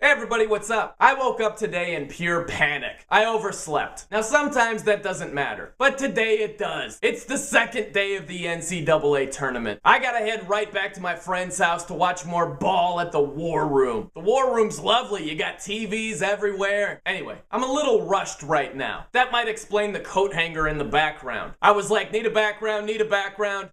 Hey everybody, what's up? I woke up today in pure panic. I overslept. Now sometimes that doesn't matter, but today it does. It's the second day of the NCAA Tournament. I gotta head right back to my friend's house to watch more ball at the War Room. The War Room's lovely, you got TVs everywhere. Anyway, I'm a little rushed right now. That might explain the coat hanger in the background. I was like, need a background.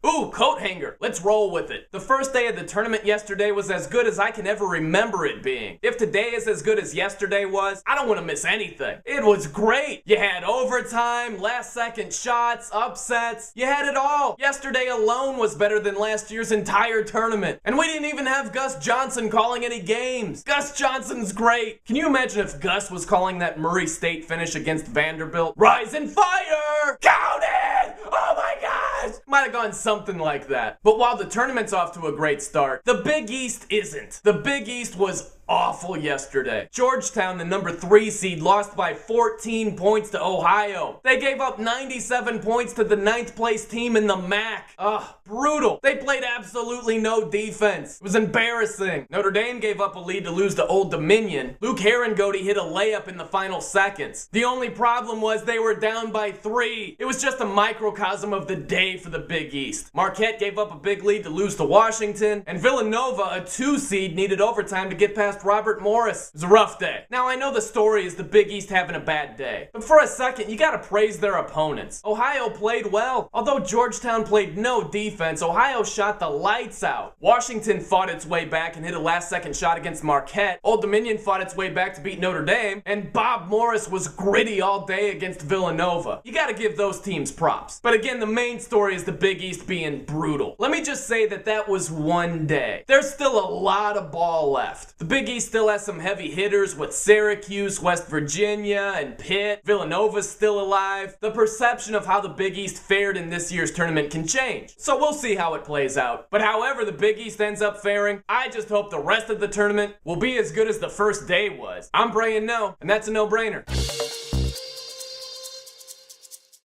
Ooh, coat hanger, let's roll with it. The first day of the tournament yesterday was as good as I can ever remember it being. If today is as good as yesterday was, I don't want to miss anything. It was great. You had overtime, last second shots, upsets. You had it all. Yesterday alone was better than last year's entire tournament. And we didn't even have Gus Johnson calling any games. Gus Johnson's great. Can you imagine if Gus was calling that Murray State finish against Vanderbilt? Rise and fire! Count it! Oh my gosh! Might have gone something like that. But while the tournament's off to a great start, the Big East isn't. The Big East was awful yesterday. Georgetown, the number 3 seed, lost by 14 points to Ohio. They gave up 97 points to the 9th place team in the MAC. Ugh, brutal. They played absolutely no defense. It was embarrassing. Notre Dame gave up a lead to lose to Old Dominion. Luke Herringody hit a layup in the final seconds. The only problem was they were down by 3. It was just a microcosm of the day for the Big East. Marquette gave up a big lead to lose to Washington, and Villanova, a 2 seed, needed overtime to get past Robert Morris. It was a rough day. Now I know the story is the Big East having a bad day, but for a second you gotta praise their opponents. Ohio played well. Although Georgetown played no defense, Ohio shot the lights out. Washington fought its way back and hit a last second shot against Marquette. Old Dominion fought its way back to beat Notre Dame, and Bob Morris was gritty all day against Villanova. You gotta give those teams props. But again, the main story is the Big East being brutal. Let me just say that was one day. There's still a lot of ball left. The Big East still has some heavy hitters with Syracuse, West Virginia, and Pitt. Villanova's still alive. The perception of how the Big East fared in this year's tournament can change. So we'll see how it plays out. But however the Big East ends up faring, I just hope the rest of the tournament will be as good as the first day was. I'm Brian No, and that's a no-brainer.